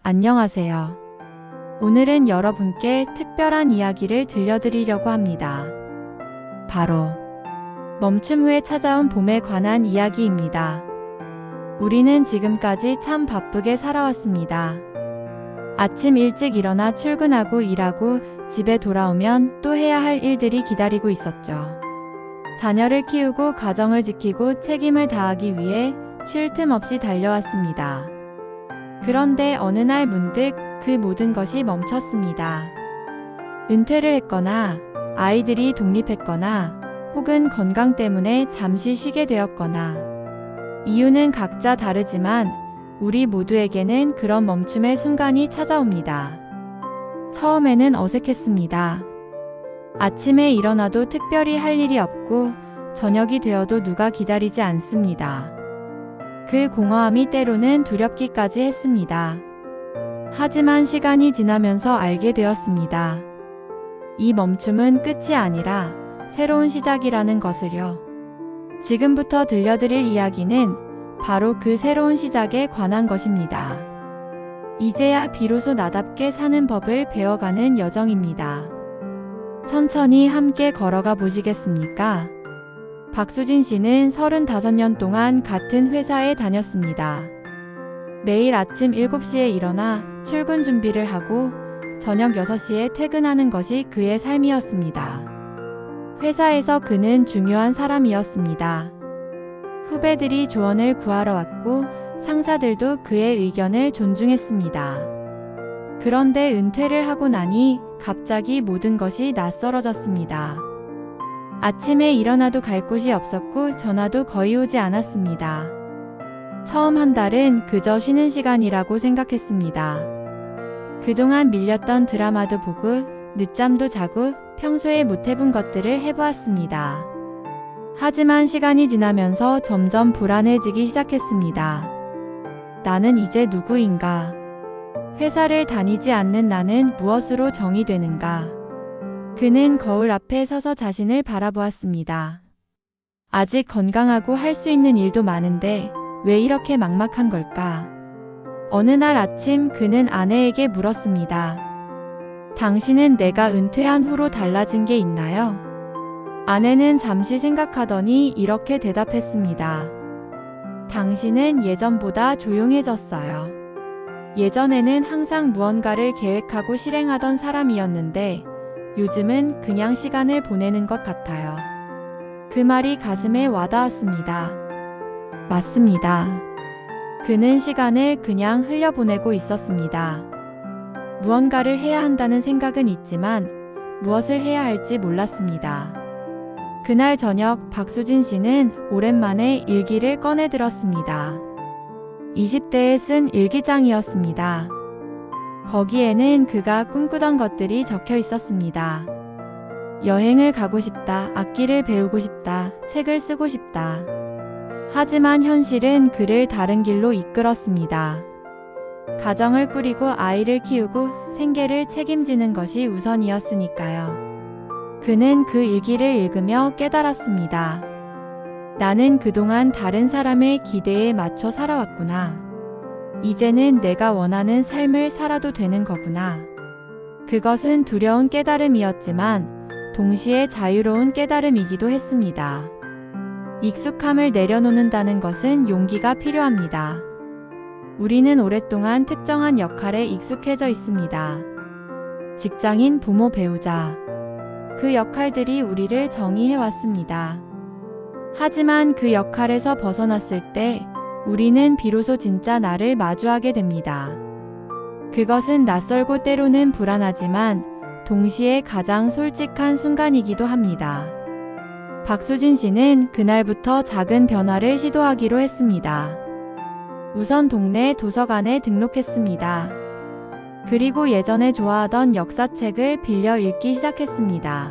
안녕하세요. 오늘은 여러분께 특별한 이야기를 들려드리려고 합니다. 바로 멈춤 후에 찾아온 봄에 관한 이야기입니다. 우리는 지금까지 참 바쁘게 살아왔습니다. 아침 일찍 일어나 출근하고 일하고 집에 돌아오면 또 해야 할 일들이 기다리고 있었죠. 자녀를 키우고 가정을 지키고 책임을 다하기 위해 쉴 틈 없이 달려왔습니다. 그런데 어느 날 문득 그 모든 것이 멈췄습니다. 은퇴를 했거나 아이들이 독립했거나 혹은 건강 때문에 잠시 쉬게 되었거나 이유는 각자 다르지만 우리 모두에게는 그런 멈춤의 순간이 찾아옵니다. 처음에는 어색했습니다. 아침에 일어나도 특별히 할 일이 없고 저녁이 되어도 누가 기다리지 않습니다. 그 공허함이 때로는 두렵기까지 했습니다. 하지만 시간이 지나면서 알게 되었습니다. 이 멈춤은 끝이 아니라 새로운 시작이라는 것을요. 지금부터 들려드릴 이야기는 바로 그 새로운 시작에 관한 것입니다. 이제야 비로소 나답게 사는 법을 배워가는 여정입니다. 천천히 함께 걸어가 보시겠습니까? 박수진 씨는 35년 동안 같은 회사에 다녔습니다. 매일 아침 7시에 일어나 출근 준비를 하고 저녁 6시에 퇴근하는 것이 그의 삶이었습니다. 회사에서 그는 중요한 사람이었습니다. 후배들이 조언을 구하러 왔고 상사들도 그의 의견을 존중했습니다. 그런데 은퇴를 하고 나니 갑자기 모든 것이 낯설어졌습니다. 아침에 일어나도 갈 곳이 없었고 전화도 거의 오지 않았습니다. 처음 한 달은 그저 쉬는 시간이라고 생각했습니다. 그동안 밀렸던 드라마도 보고 늦잠도 자고 평소에 못 해본 것들을 해보았습니다. 하지만 시간이 지나면서 점점 불안해지기 시작했습니다. 나는 이제 누구인가? 회사를 다니지 않는 나는 무엇으로 정의되는가? 그는 거울 앞에 서서 자신을 바라보았습니다. 아직 건강하고 할 수 있는 일도 많은데 왜 이렇게 막막한 걸까? 어느 날 아침 그는 아내에게 물었습니다. 당신은 내가 은퇴한 후로 달라진 게 있나요? 아내는 잠시 생각하더니 이렇게 대답했습니다. 당신은 예전보다 조용해졌어요. 예전에는 항상 무언가를 계획하고 실행하던 사람이었는데 요즘은 그냥 시간을 보내는 것 같아요. 그 말이 가슴에 와닿았습니다. 맞습니다. 그는 시간을 그냥 흘려보내고 있었습니다. 무언가를 해야 한다는 생각은 있지만 무엇을 해야 할지 몰랐습니다. 그날 저녁 박수진 씨는 오랜만에 일기를 꺼내 들었습니다. 20대에 쓴 일기장이었습니다. 거기에는 그가 꿈꾸던 것들이 적혀 있었습니다. 여행을 가고 싶다, 악기를 배우고 싶다, 책을 쓰고 싶다. 하지만 현실은 그를 다른 길로 이끌었습니다. 가정을 꾸리고 아이를 키우고 생계를 책임지는 것이 우선이었으니까요. 그는 그 일기를 읽으며 깨달았습니다. 나는 그동안 다른 사람의 기대에 맞춰 살아왔구나. 이제는 내가 원하는 삶을 살아도 되는 거구나. 그것은 두려운 깨달음이었지만 동시에 자유로운 깨달음이기도 했습니다. 익숙함을 내려놓는다는 것은 용기가 필요합니다. 우리는 오랫동안 특정한 역할에 익숙해져 있습니다. 직장인, 부모, 배우자. 그 역할들이 우리를 정의해왔습니다. 하지만 그 역할에서 벗어났을 때 우리는 비로소 진짜 나를 마주하게 됩니다. 그것은 낯설고 때로는 불안하지만 동시에 가장 솔직한 순간이기도 합니다. 박수진 씨는 그날부터 작은 변화를 시도하기로 했습니다. 우선 동네 도서관에 등록했습니다. 그리고 예전에 좋아하던 역사책을 빌려 읽기 시작했습니다.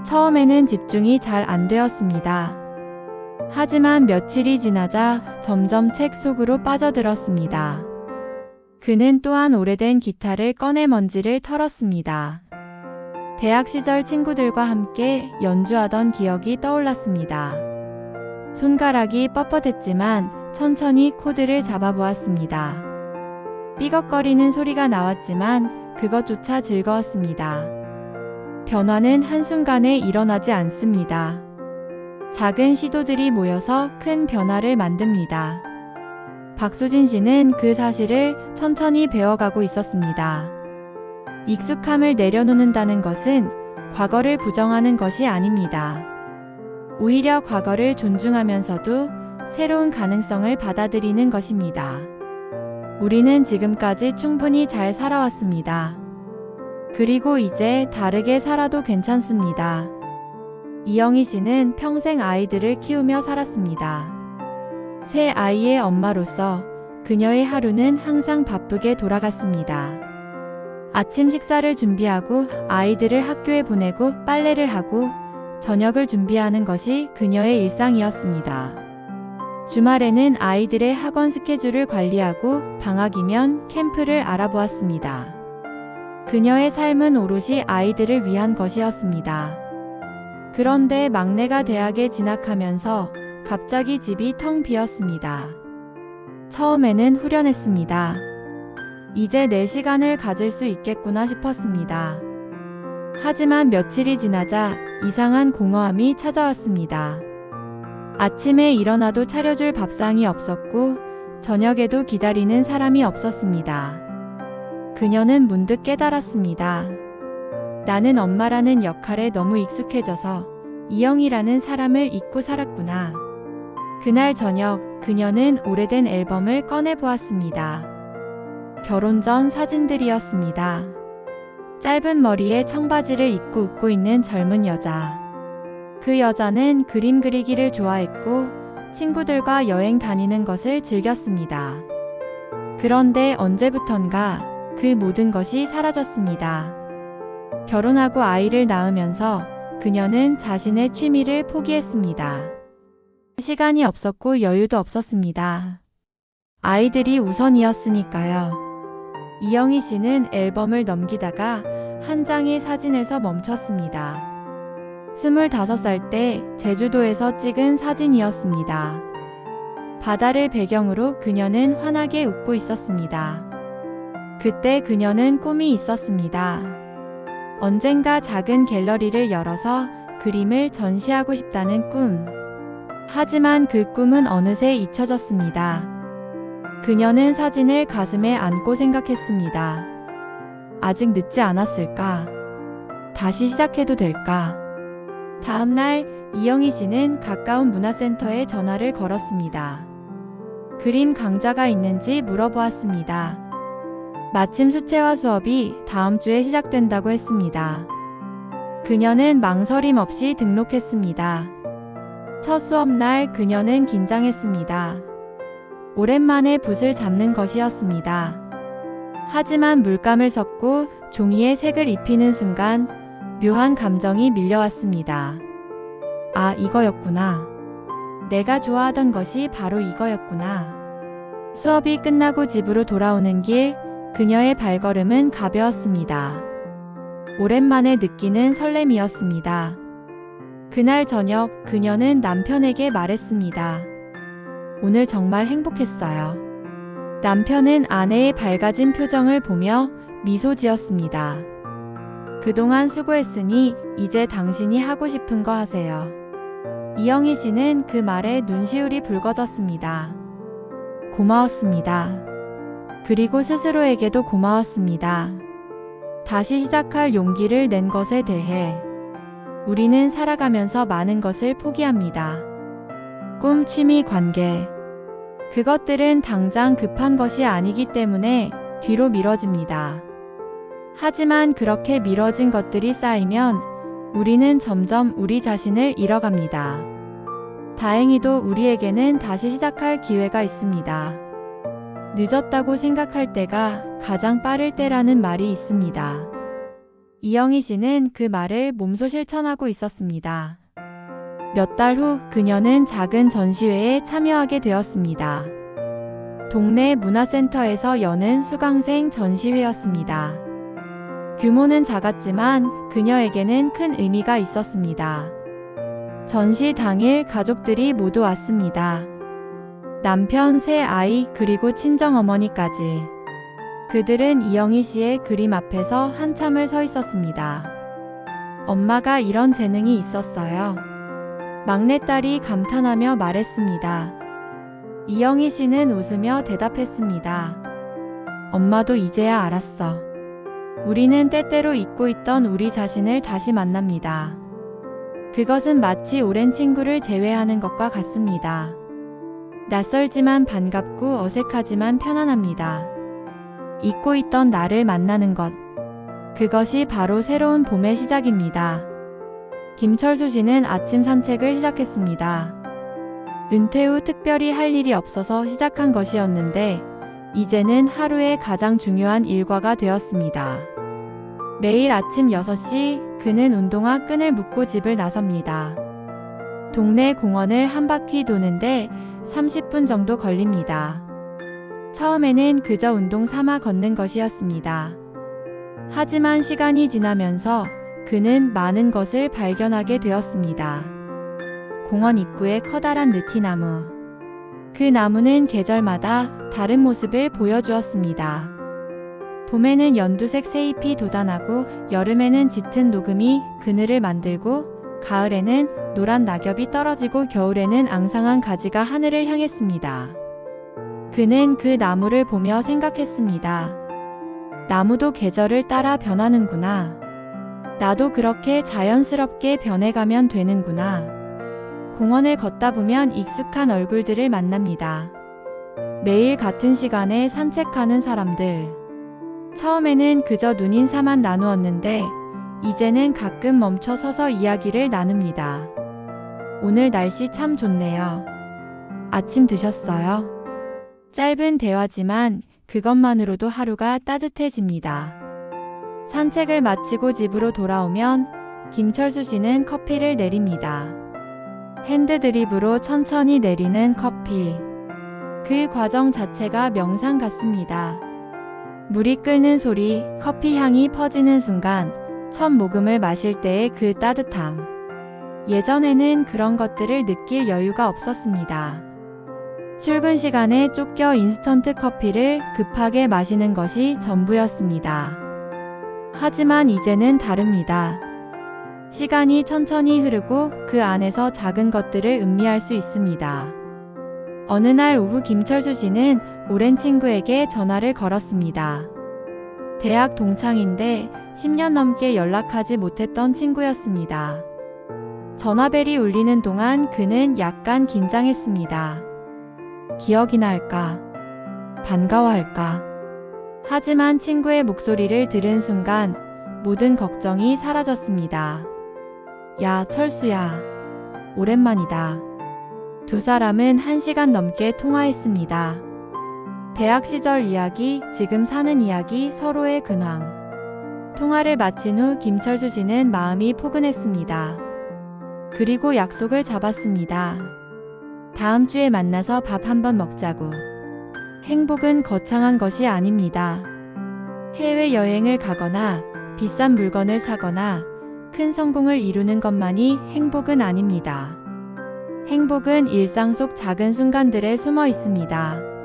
처음에는 집중이 잘 안 되었습니다. 하지만 며칠이 지나자 점점 책 속으로 빠져들었습니다. 그는 또한 오래된 기타를 꺼내 먼지를 털었습니다. 대학 시절 친구들과 함께 연주하던 기억이 떠올랐습니다. 손가락이 뻣뻣했지만 천천히 코드를 잡아보았습니다. 삐걱거리는 소리가 나왔지만 그것조차 즐거웠습니다. 변화는 한순간에 일어나지 않습니다. 작은 시도들이 모여서 큰 변화를 만듭니다. 박수진 씨는 그 사실을 천천히 배워가고 있었습니다. 익숙함을 내려놓는다는 것은 과거를 부정하는 것이 아닙니다. 오히려 과거를 존중하면서도 새로운 가능성을 받아들이는 것입니다. 우리는 지금까지 충분히 잘 살아왔습니다. 그리고 이제 다르게 살아도 괜찮습니다. 이영희 씨는 평생 아이들을 키우며 살았습니다. 새 아이의 엄마로서 그녀의 하루는 항상 바쁘게 돌아갔습니다. 아침 식사를 준비하고 아이들을 학교에 보내고 빨래를 하고 저녁을 준비하는 것이 그녀의 일상이었습니다. 주말에는 아이들의 학원 스케줄을 관리하고 방학이면 캠프를 알아보았습니다. 그녀의 삶은 오롯이 아이들을 위한 것이었습니다. 그런데 막내가 대학에 진학하면서 갑자기 집이 텅 비었습니다. 처음에는 후련했습니다. 이제 내 시간을 가질 수 있겠구나 싶었습니다. 하지만 며칠이 지나자 이상한 공허함이 찾아왔습니다. 아침에 일어나도 차려줄 밥상이 없었고 저녁에도 기다리는 사람이 없었습니다. 그녀는 문득 깨달았습니다. 나는 엄마라는 역할에 너무 익숙해져서 이영이라는 사람을 잊고 살았구나. 그날 저녁 그녀는 오래된 앨범을 꺼내 보았습니다. 결혼 전 사진들이었습니다. 짧은 머리에 청바지를 입고 웃고 있는 젊은 여자. 그 여자는 그림 그리기를 좋아했고 친구들과 여행 다니는 것을 즐겼습니다. 그런데 언제부턴가 그 모든 것이 사라졌습니다. 결혼하고 아이를 낳으면서 그녀는 자신의 취미를 포기했습니다. 시간이 없었고 여유도 없었습니다. 아이들이 우선이었으니까요. 이영희 씨는 앨범을 넘기다가 한 장의 사진에서 멈췄습니다. 25살 때 제주도에서 찍은 사진이었습니다. 바다를 배경으로 그녀는 환하게 웃고 있었습니다. 그때 그녀는 꿈이 있었습니다. 언젠가 작은 갤러리를 열어서 그림을 전시하고 싶다는 꿈. 하지만 그 꿈은 어느새 잊혀졌습니다. 그녀는 사진을 가슴에 안고 생각했습니다. 아직 늦지 않았을까? 다시 시작해도 될까? 다음 날 이영희 씨는 가까운 문화센터에 전화를 걸었습니다. 그림 강좌가 있는지 물어보았습니다. 마침 수채화 수업이 다음 주에 시작된다고 했습니다. 그녀는 망설임 없이 등록했습니다. 첫 수업날 그녀는 긴장했습니다. 오랜만에 붓을 잡는 것이었습니다. 하지만 물감을 섞고 종이에 색을 입히는 순간 묘한 감정이 밀려왔습니다. 아, 이거였구나. 내가 좋아하던 것이 바로 이거였구나. 수업이 끝나고 집으로 돌아오는 길, 그녀의 발걸음은 가벼웠습니다. 오랜만에 느끼는 설렘이었습니다. 그날 저녁 그녀는 남편에게 말했습니다. 오늘 정말 행복했어요. 남편은 아내의 밝아진 표정을 보며 미소 지었습니다. 그동안 수고했으니 이제 당신이 하고 싶은 거 하세요. 이영희 씨는 그 말에 눈시울이 붉어졌습니다. 고마웠습니다. 그리고 스스로에게도 고마웠습니다. 다시 시작할 용기를 낸 것에 대해 우리는 살아가면서 많은 것을 포기합니다. 꿈, 취미, 관계. 그것들은 당장 급한 것이 아니기 때문에 뒤로 미뤄집니다. 하지만 그렇게 미뤄진 것들이 쌓이면 우리는 점점 우리 자신을 잃어갑니다. 다행히도 우리에게는 다시 시작할 기회가 있습니다. 늦었다고 생각할 때가 가장 빠를 때라는 말이 있습니다. 이영희 씨는 그 말을 몸소 실천하고 있었습니다. 몇 달 후 그녀는 작은 전시회에 참여하게 되었습니다. 동네 문화센터에서 여는 수강생 전시회였습니다. 규모는 작았지만 그녀에게는 큰 의미가 있었습니다. 전시 당일 가족들이 모두 왔습니다. 남편, 새 아이, 그리고 친정어머니까지. 그들은 이영희 씨의 그림 앞에서 한참을 서 있었습니다. 엄마가 이런 재능이 있었어요. 막내딸이 감탄하며 말했습니다. 이영희 씨는 웃으며 대답했습니다. 엄마도 이제야 알았어. 우리는 때때로 잊고 있던 우리 자신을 다시 만납니다. 그것은 마치 오랜 친구를 재회하는 것과 같습니다. 낯설지만 반갑고 어색하지만 편안합니다. 잊고 있던 나를 만나는 것. 그것이 바로 새로운 봄의 시작입니다. 김철수 씨는 아침 산책을 시작했습니다. 은퇴 후 특별히 할 일이 없어서 시작한 것이었는데 이제는 하루의 가장 중요한 일과가 되었습니다. 매일 아침 6시 그는 운동화 끈을 묶고 집을 나섭니다. 동네 공원을 한 바퀴 도는데 30분 정도 걸립니다. 처음에는 그저 운동 삼아 걷는 것이었습니다. 하지만 시간이 지나면서 그는 많은 것을 발견하게 되었습니다. 공원 입구에 커다란 느티나무. 그 나무는 계절마다 다른 모습을 보여주었습니다. 봄에는 연두색 새잎이 돋아나고 여름에는 짙은 녹음이 그늘을 만들고 가을에는 노란 낙엽이 떨어지고 겨울에는 앙상한 가지가 하늘을 향했습니다. 그는 그 나무를 보며 생각했습니다. 나무도 계절을 따라 변하는구나. 나도 그렇게 자연스럽게 변해가면 되는구나. 공원을 걷다 보면 익숙한 얼굴들을 만납니다. 매일 같은 시간에 산책하는 사람들. 처음에는 그저 눈인사만 나누었는데 이제는 가끔 멈춰 서서 이야기를 나눕니다. 오늘 날씨 참 좋네요. 아침 드셨어요? 짧은 대화지만 그것만으로도 하루가 따뜻해집니다. 산책을 마치고 집으로 돌아오면 김철수 씨는 커피를 내립니다. 핸드드립으로 천천히 내리는 커피. 그 과정 자체가 명상 같습니다. 물이 끓는 소리, 커피 향이 퍼지는 순간, 첫 모금을 마실 때의 그 따뜻함. 예전에는 그런 것들을 느낄 여유가 없었습니다. 출근 시간에 쫓겨 인스턴트 커피를 급하게 마시는 것이 전부였습니다. 하지만 이제는 다릅니다. 시간이 천천히 흐르고 그 안에서 작은 것들을 음미할 수 있습니다. 어느 날 오후 김철수 씨는 오랜 친구에게 전화를 걸었습니다. 대학 동창인데 10년 넘게 연락하지 못했던 친구였습니다. 전화벨이 울리는 동안 그는 약간 긴장했습니다. 기억이나 할까? 반가워할까? 하지만 친구의 목소리를 들은 순간 모든 걱정이 사라졌습니다. 야, 철수야. 오랜만이다. 두 사람은 1시간 넘게 통화했습니다. 대학 시절 이야기, 지금 사는 이야기, 서로의 근황. 통화를 마친 후 김철수 씨는 마음이 포근했습니다. 그리고 약속을 잡았습니다. 다음 주에 만나서 밥 한번 먹자고. 행복은 거창한 것이 아닙니다. 해외여행을 가거나 비싼 물건을 사거나 큰 성공을 이루는 것만이 행복은 아닙니다. 행복은 일상 속 작은 순간들에 숨어 있습니다.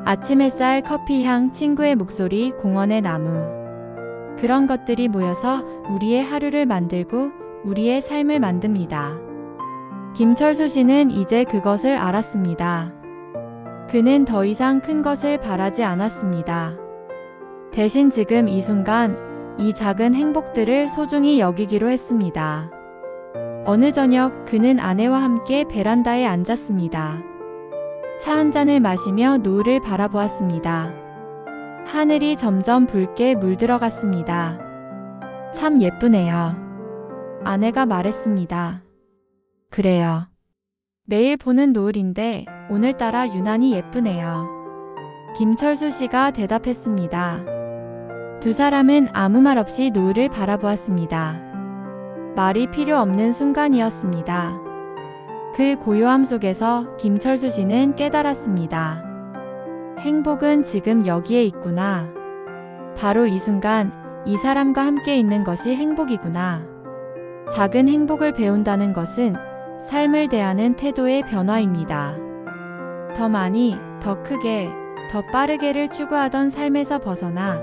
아침 햇살, 커피 향, 친구의 목소리, 공원의 나무. 그런 것들이 모여서 우리의 하루를 만들고 우리의 삶을 만듭니다. 김철수 씨는 이제 그것을 알았습니다. 그는 더 이상 큰 것을 바라지 않았습니다. 대신 지금 이 순간, 이 작은 행복들을 소중히 여기기로 했습니다. 어느 저녁 그는 아내와 함께 베란다에 앉았습니다. 차 한 잔을 마시며 노을을 바라보았습니다. 하늘이 점점 붉게 물들어갔습니다. 참 예쁘네요. 아내가 말했습니다. 그래요. 매일 보는 노을인데 오늘따라 유난히 예쁘네요. 김철수 씨가 대답했습니다. 두 사람은 아무 말 없이 노을을 바라보았습니다. 말이 필요 없는 순간이었습니다. 그 고요함 속에서 김철수 씨는 깨달았습니다. 행복은 지금 여기에 있구나. 바로 이 순간 이 사람과 함께 있는 것이 행복이구나. 작은 행복을 배운다는 것은 삶을 대하는 태도의 변화입니다. 더 많이, 더 크게, 더 빠르게를 추구하던 삶에서 벗어나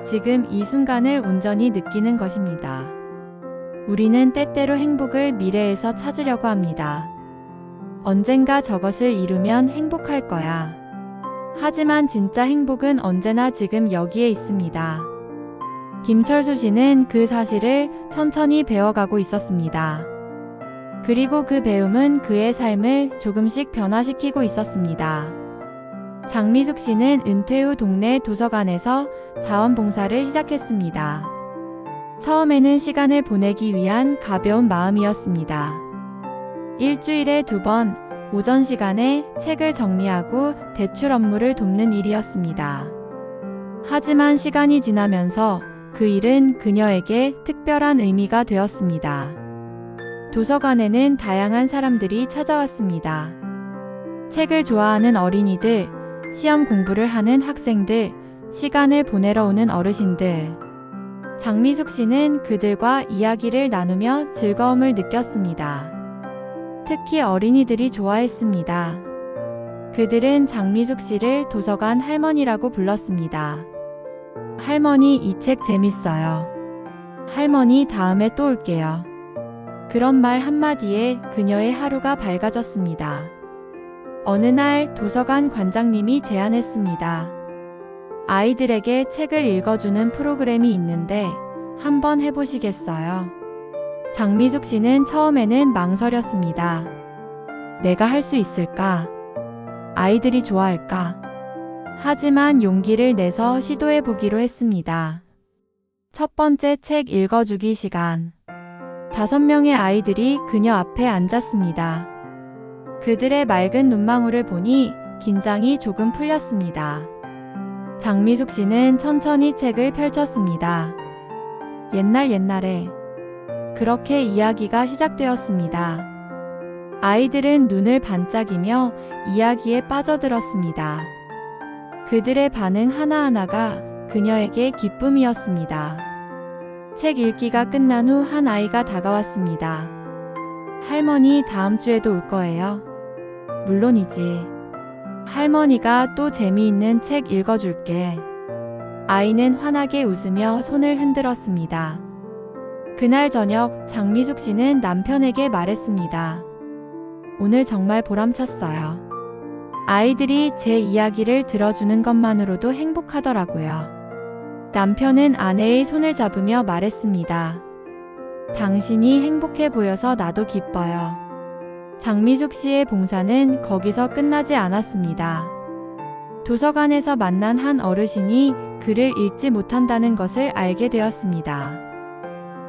지금 이 순간을 온전히 느끼는 것입니다. 우리는 때때로 행복을 미래에서 찾으려고 합니다. 언젠가 저것을 이루면 행복할 거야. 하지만 진짜 행복은 언제나 지금 여기에 있습니다. 김철수 씨는 그 사실을 천천히 배워가고 있었습니다. 그리고 그 배움은 그의 삶을 조금씩 변화시키고 있었습니다. 장미숙 씨는 은퇴 후 동네 도서관에서 자원봉사를 시작했습니다. 처음에는 시간을 보내기 위한 가벼운 마음이었습니다. 일주일에 2번 오전 시간에 책을 정리하고 대출 업무를 돕는 일이었습니다. 하지만 시간이 지나면서 그 일은 그녀에게 특별한 의미가 되었습니다. 도서관에는 다양한 사람들이 찾아왔습니다. 책을 좋아하는 어린이들, 시험 공부를 하는 학생들, 시간을 보내러 오는 어르신들. 장미숙 씨는 그들과 이야기를 나누며 즐거움을 느꼈습니다. 특히 어린이들이 좋아했습니다. 그들은 장미숙 씨를 도서관 할머니라고 불렀습니다. 할머니, 이 책 재밌어요. 할머니, 다음에 또 올게요. 그런 말 한마디에 그녀의 하루가 밝아졌습니다. 어느 날 도서관 관장님이 제안했습니다. 아이들에게 책을 읽어주는 프로그램이 있는데 한번 해보시겠어요? 장미숙 씨는 처음에는 망설였습니다. 내가 할 수 있을까? 아이들이 좋아할까? 하지만 용기를 내서 시도해보기로 했습니다. 첫 번째 책 읽어주기 시간. 5명의 아이들이 그녀 앞에 앉았습니다. 그들의 맑은 눈망울을 보니 긴장이 조금 풀렸습니다. 장미숙 씨는 천천히 책을 펼쳤습니다. 옛날에 그렇게 이야기가 시작되었습니다. 아이들은 눈을 반짝이며 이야기에 빠져들었습니다. 그들의 반응 하나하나가 그녀에게 기쁨이었습니다. 책 읽기가 끝난 후 한 아이가 다가왔습니다. 할머니, 다음 주에도 올 거예요? 물론이지. 할머니가 또 재미있는 책 읽어줄게. 아이는 환하게 웃으며 손을 흔들었습니다. 그날 저녁 장미숙 씨는 남편에게 말했습니다. 오늘 정말 보람찼어요. 아이들이 제 이야기를 들어주는 것만으로도 행복하더라고요. 남편은 아내의 손을 잡으며 말했습니다. 당신이 행복해 보여서 나도 기뻐요. 장미숙 씨의 봉사는 거기서 끝나지 않았습니다. 도서관에서 만난 한 어르신이 글을 읽지 못한다는 것을 알게 되었습니다.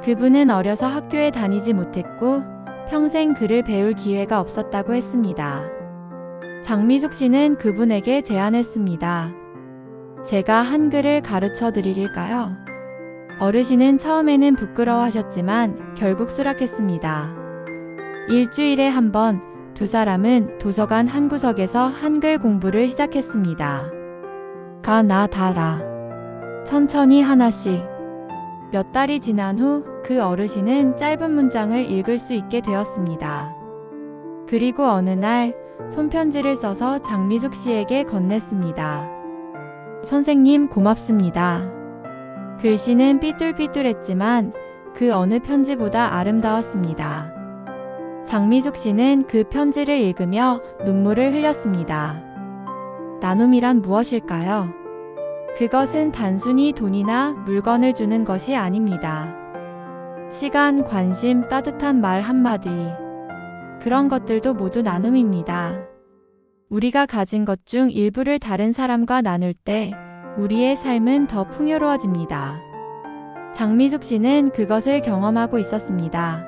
그분은 어려서 학교에 다니지 못했고 평생 글을 배울 기회가 없었다고 했습니다. 장미숙 씨는 그분에게 제안했습니다. 제가 한글을 가르쳐 드릴까요? 어르신은 처음에는 부끄러워하셨지만 결국 수락했습니다. 일주일에 한 번 두 사람은 도서관 한 구석에서 한글 공부를 시작했습니다. 가, 나, 다라. 천천히 하나씩. 몇 달이 지난 후 그 어르신은 짧은 문장을 읽을 수 있게 되었습니다. 그리고 어느 날 손편지를 써서 장미숙 씨에게 건넸습니다. 선생님, 고맙습니다. 글씨는 삐뚤삐뚤했지만 그 어느 편지보다 아름다웠습니다. 장미숙 씨는 그 편지를 읽으며 눈물을 흘렸습니다. 나눔이란 무엇일까요? 그것은 단순히 돈이나 물건을 주는 것이 아닙니다. 시간, 관심, 따뜻한 말 한마디. 그런 것들도 모두 나눔입니다. 우리가 가진 것 중 일부를 다른 사람과 나눌 때 우리의 삶은 더 풍요로워집니다. 장미숙 씨는 그것을 경험하고 있었습니다.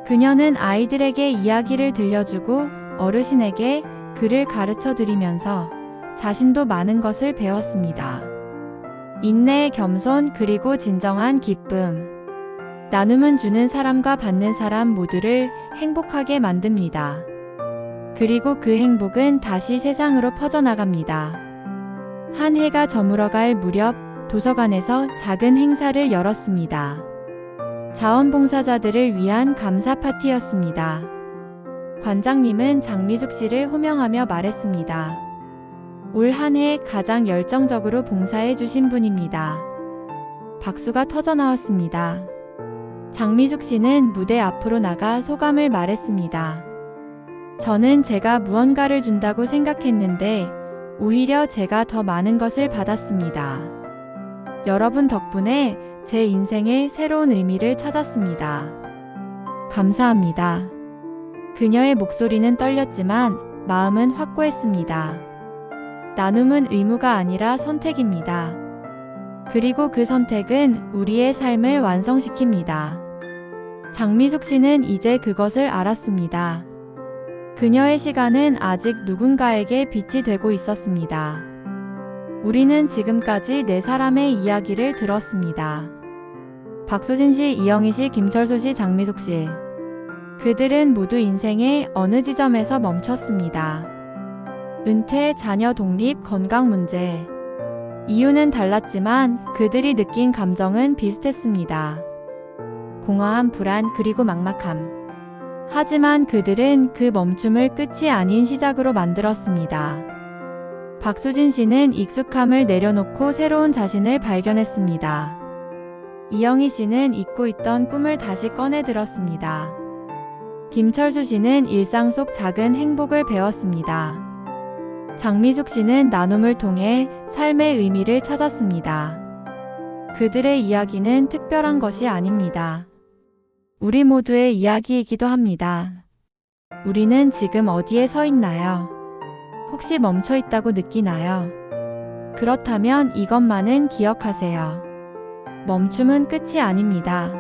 그녀는 아이들에게 이야기를 들려주고 어르신에게 글을 가르쳐 드리면서 자신도 많은 것을 배웠습니다. 인내, 겸손, 그리고 진정한 기쁨. 나눔은 주는 사람과 받는 사람 모두를 행복하게 만듭니다. 그리고 그 행복은 다시 세상으로 퍼져나갑니다. 한 해가 저물어갈 무렵 도서관에서 작은 행사를 열었습니다. 자원봉사자들을 위한 감사 파티였습니다. 관장님은 장미숙 씨를 호명하며 말했습니다. 올 한 해 가장 열정적으로 봉사해 주신 분입니다. 박수가 터져 나왔습니다. 장미숙 씨는 무대 앞으로 나가 소감을 말했습니다. 저는 제가 무언가를 준다고 생각했는데 오히려 제가 더 많은 것을 받았습니다. 여러분 덕분에 제 인생에 새로운 의미를 찾았습니다. 감사합니다. 그녀의 목소리는 떨렸지만 마음은 확고했습니다. 나눔은 의무가 아니라 선택입니다. 그리고 그 선택은 우리의 삶을 완성시킵니다. 장미숙 씨는 이제 그것을 알았습니다. 그녀의 시간은 아직 누군가에게 빛이 되고 있었습니다. 우리는 지금까지 네 사람의 이야기를 들었습니다. 박수진 씨, 이영희 씨, 김철수 씨, 장미숙 씨. 그들은 모두 인생의 어느 지점에서 멈췄습니다. 은퇴, 자녀 독립, 건강 문제. 이유는 달랐지만 그들이 느낀 감정은 비슷했습니다. 공허함, 불안, 그리고 막막함. 하지만 그들은 그 멈춤을 끝이 아닌 시작으로 만들었습니다. 박수진 씨는 익숙함을 내려놓고 새로운 자신을 발견했습니다. 이영희 씨는 잊고 있던 꿈을 다시 꺼내 들었습니다. 김철수 씨는 일상 속 작은 행복을 배웠습니다. 장미숙 씨는 나눔을 통해 삶의 의미를 찾았습니다. 그들의 이야기는 특별한 것이 아닙니다. 우리 모두의 이야기이기도 합니다. 우리는 지금 어디에 서 있나요? 혹시 멈춰 있다고 느끼나요? 그렇다면 이것만은 기억하세요. 멈춤은 끝이 아닙니다.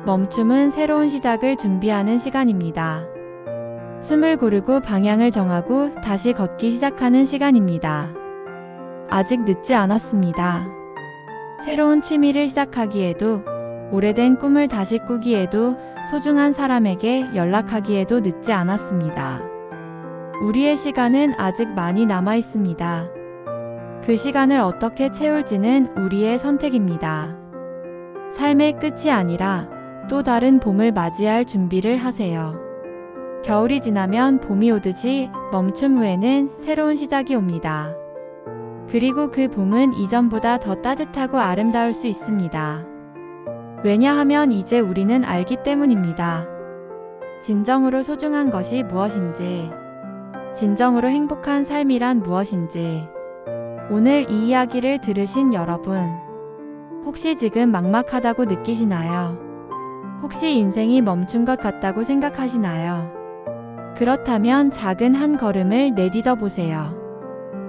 멈춤은 새로운 시작을 준비하는 시간입니다. 숨을 고르고 방향을 정하고 다시 걷기 시작하는 시간입니다. 아직 늦지 않았습니다. 새로운 취미를 시작하기에도, 오래된 꿈을 다시 꾸기에도, 소중한 사람에게 연락하기에도 늦지 않았습니다. 우리의 시간은 아직 많이 남아 있습니다. 그 시간을 어떻게 채울지는 우리의 선택입니다. 삶의 끝이 아니라 또 다른 봄을 맞이할 준비를 하세요. 겨울이 지나면 봄이 오듯이 멈춤 후에는 새로운 시작이 옵니다. 그리고 그 봄은 이전보다 더 따뜻하고 아름다울 수 있습니다. 왜냐하면 이제 우리는 알기 때문입니다. 진정으로 소중한 것이 무엇인지, 진정으로 행복한 삶이란 무엇인지. 오늘 이 이야기를 들으신 여러분, 혹시 지금 막막하다고 느끼시나요? 혹시 인생이 멈춘 것 같다고 생각하시나요? 그렇다면 작은 한 걸음을 내딛어 보세요.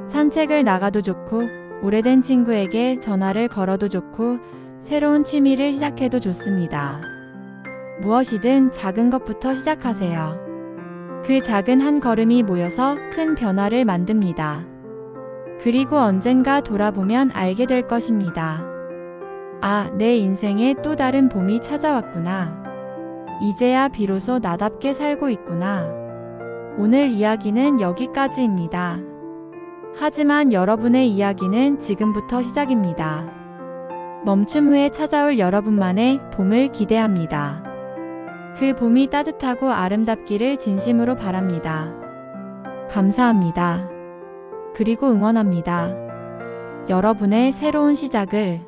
산책을 나가도 좋고, 오래된 친구에게 전화를 걸어도 좋고, 새로운 취미를 시작해도 좋습니다. 무엇이든 작은 것부터 시작하세요. 그 작은 한 걸음이 모여서 큰 변화를 만듭니다. 그리고 언젠가 돌아보면 알게 될 것입니다. 아, 내 인생에 또 다른 봄이 찾아왔구나. 이제야 비로소 나답게 살고 있구나. 오늘 이야기는 여기까지입니다. 하지만 여러분의 이야기는 지금부터 시작입니다. 멈춤 후에 찾아올 여러분만의 봄을 기대합니다. 그 봄이 따뜻하고 아름답기를 진심으로 바랍니다. 감사합니다. 그리고 응원합니다. 여러분의 새로운 시작을